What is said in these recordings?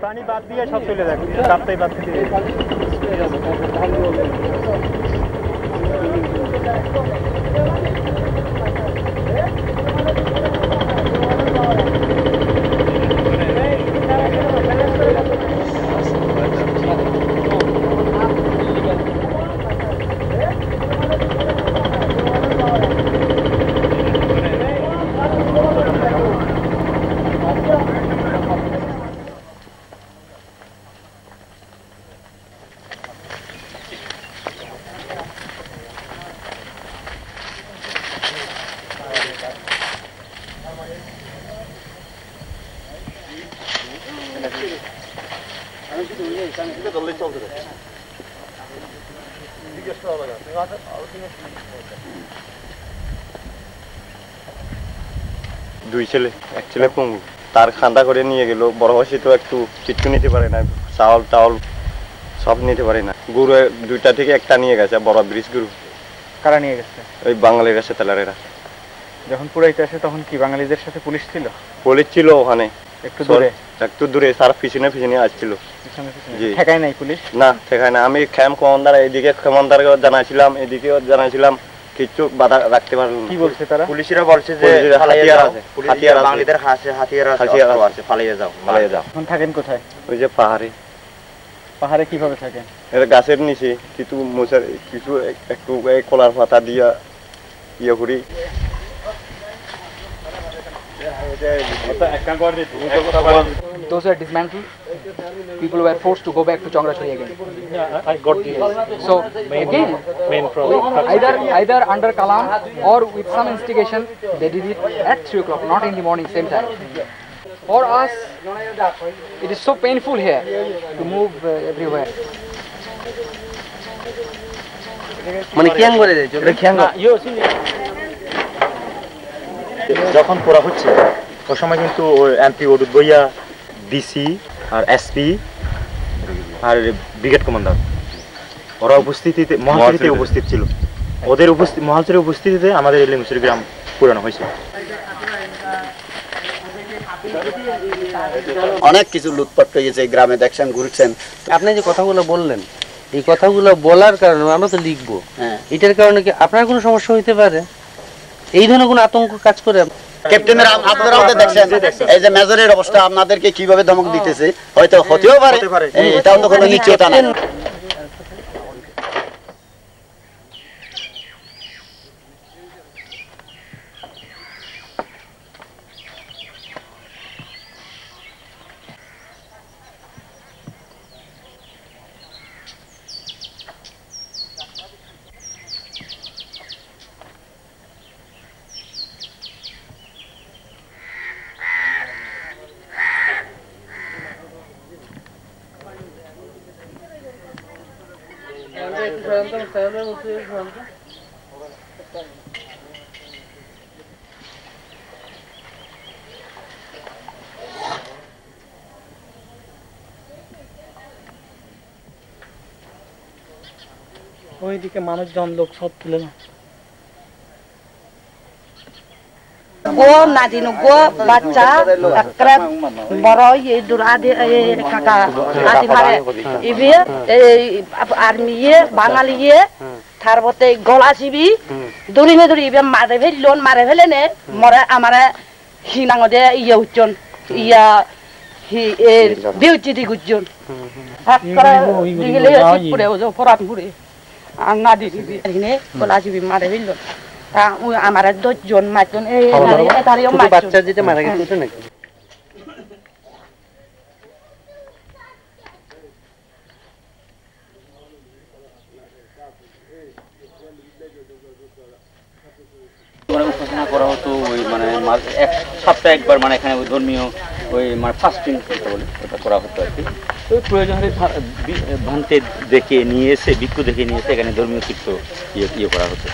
পানি বাদ দিয়ে সব চলে যায়, রাস্তায় বাদ দিয়ে। দুই ছেলে, এক ছেলে পঙ্গু, তার খান্দা করে নিয়ে গেল। বড় বয়সী তো একটু কিচ্ছু নিতে পারে না, চাউল টাউল সব নিতে পারে না। গরু দুইটা থেকে একটা নিয়ে গেছে, বড় ব্রিজ গরু। কারা নিয়ে গেছে? ওই বাঙালির কাছে তেলারেরা। যখন পুরাইতে আসে তখন কি বাঙালিদের সাথে পুলিশ ছিল? পুলিশ ছিল ওখানে একটু দূরে, একটু দূরে, তার পিছনে পিছনে আসছিল। ঠেকায় নাই পুলিশ? না, ঠেকায় না। আমি ক্যাম্প কমান্ডার, এদিকে কমান্ডারকে জানাইছিলাম, এদিকেও জানাইছিলাম, কিছু বাধা রাখতে পারল। কি বলছে তারা? পুলিশরা বলছে যে হাতিয়ার আছে, হাতিয়ার বাঙালিদের হাতে হাতিয়ার আছে, পালিয়ে যাও, পালিয়ে যাও। এখন থাকেন কোথায়? ওই যে পাহাড়ে। পাহাড়ে কিভাবে থাকেন? এটা গাছের নিচে কিছু মোচার কিছু একটু কলার পাতা দিয়া ইয়ে করি। Those were dismantled. People were forced to go back to Chongraturi again. Yeah, I got the So again, main problem. either under Kalam or with some instigation, they did it at 3 o'clock, not in the morning, same time. For us, it is so painful here to move everywhere. মানে কিয়াং করে দেয়, এটা কিয়াং। যখন করা হচ্ছে ওই সময় কিন্তু এমপি ওডুদ বইয়া, ডিসি আর এসপি আর ব্রিগেড কমান্ডার ওরা উপস্থিতিতে মহালছড়িতে উপস্থিত ছিল। ওদের মহালছড়ির উপস্থিতিতে আমাদের এই লিঙ্গেশ্বরী গ্রাম পুরানো হয়েছে। অনেক কিছু লুটপাট হয়ে গেছে গ্রামে, দেখছেন, ঘুরছেন। আপনি যে কথাগুলো বললেন, এই কথাগুলো বলার কারণে আমরা তো লিখবো, এটার কারণে কি আপনার কোনো সমস্যা হইতে পারে? এই ধরনের কোনো আতঙ্ক কাজ করে? ক্যাপ্টেনের আপনারাও তো দেখছেন এই যে মেজরের অবস্থা, আপনাদেরকে কিভাবে ধমক দিতেছে, হয়তো হতেও পারে, এটাও তো কোনো নিশ্চয়তা না। ওইদিকে মানুষজন লোক সব তুলে না। গো নাজিনো গো বাচ্চা একরা বড় এই দূর আদি কাকা আদি মারে ইবি আর্মি বাঙালি তারপরে গলাচিবি দৌড়িনে দৌড়ি ইবে মারে ফেললেন, মারে ফেলে নে মরে আমারে হিনাঙ দে ইয়ে উচ্চন ইয়া বিউটি দি গুজন দিলে পুরে ওজো ফরাত পুরে আর না দি দিনে গলাচিবি মারে ফেললেন। আমার 10 জন মারজন, বাচ্চা যেটা মারা গেছে নাকি? উপাসনা করা হতো ওই মানে এক সপ্তাহে একবার, মানে এখানে ওই ধর্মীয় ওই মানে ফাস্টিং করতে বলে ওটা করা হতো আর কি। ওই প্রয়োজন হলে ভান্তে দেখে নিয়ে এসে, ভিক্ষু দেখে নিয়ে এসে এখানে ধর্মীয় তীর্থ ইয়ে করা হতো।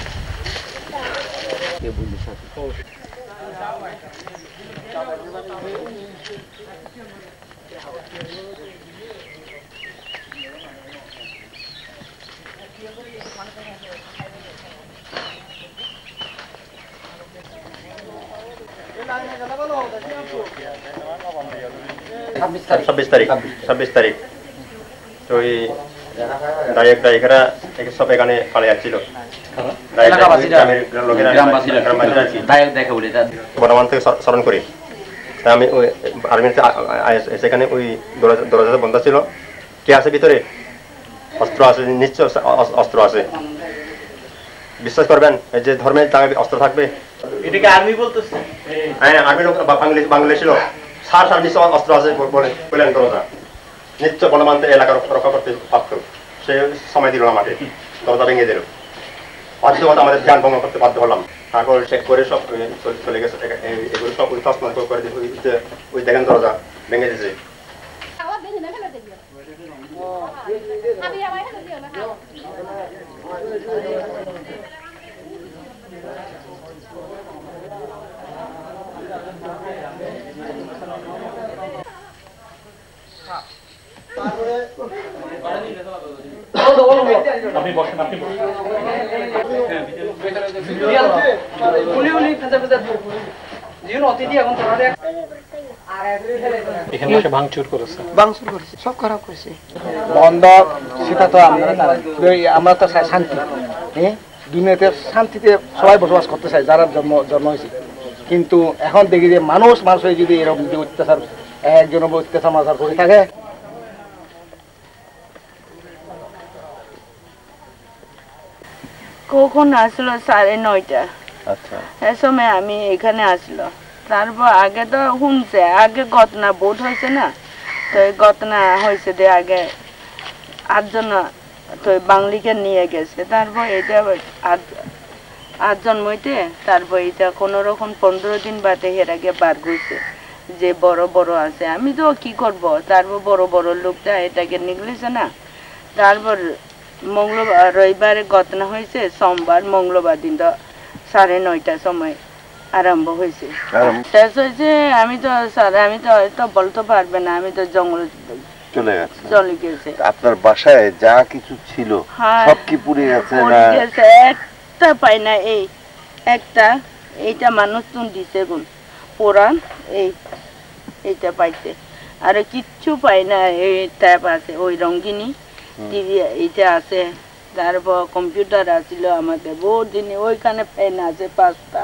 26 তারিখ তো এই দায়িকরা সব এখানে পালে যাচ্ছিল বর্তমান থেকে স্মরণ করি আমি ওই আর্মিতে সেখানে ওই দরজা বন্ধ ছিল কে আছে ভিতরে অস্ত্র আছে নিশ্চয় অস্ত্র আছে বিশ্বাস করবেন যে ধর্মের জায়গায় অস্ত্র থাকবে এটাকে আর্মি বলতেছে হ্যাঁ আর্মি লোক বাংলাদেশ ছিল সার নিশ্চয় অস্ত্র আছে বলেন দরজা নিশ্চয় বনমান্তে এলাকা রক্ষা করতে পারত সে সময় দিল আমাকে দরজা ভেঙে দিল বাধ্যমত আমাদের ধ্যান ভঙ্গ করতে বাধ্য হলাম তারপর চেক করে সব চলে গেছে এগুলো সব করে ওই দেখেন দরজা ভেঙে দিয়েছে সব খারাপ করছে বন্ধ সেটা তো আমরা তো চাই শান্তি হ্যাঁ দুনিয়াতে শান্তিতে সবাই বসবাস করতে চাই যারা জন্ম হয়েছে কিন্তু এখন দেখি যে মানুষের যদি এরকম যদি অত্যাচার একজন অত্যাচার মাজার করে থাকে কখন আসলো 9:30 এই সময় আমি এখানে আসলো তারপর আগে তো শুনছে আগে ঘটনা বোধ হয়েছে না তো এই ঘটনা হয়েছে যে আগে 8 জন তো বাঙালিকে নিয়ে গেছে তারপর এটা 8 জন মইতে তারপর এটা কোনো রকম 15 দিন বাদে এর আগে বার হয়েছে যে বড় আছে আমি তো কি করব তারপর বড় লোকটা এটাকে নিগলেছে না তারপর মঙ্গলবার রবিবারে ঘটনা হয়েছে সোমবার মঙ্গলবার দিন তো 9:30 সময় আরম্ভ হয়েছে শেষ হয়েছে আমি তো হয়তো বলতে পারবে না আমি তো জঙ্গলে চলে গেছে আপনার বাসায় যা কিছু ছিল সব কি পুড়ে গেছে না একটা পাই না এইটা মানুষ তুন দিছে গুণ পুরান এইটা পাইছে আর কিচ্ছু পাই না এই ট্যাব আছে ওই রঙ্গিনী টিভি এইটা আছে তারপর কম্পিউটার আছিল আমাদের বহুত দিন ওইখানে ফ্যান আছে 5টা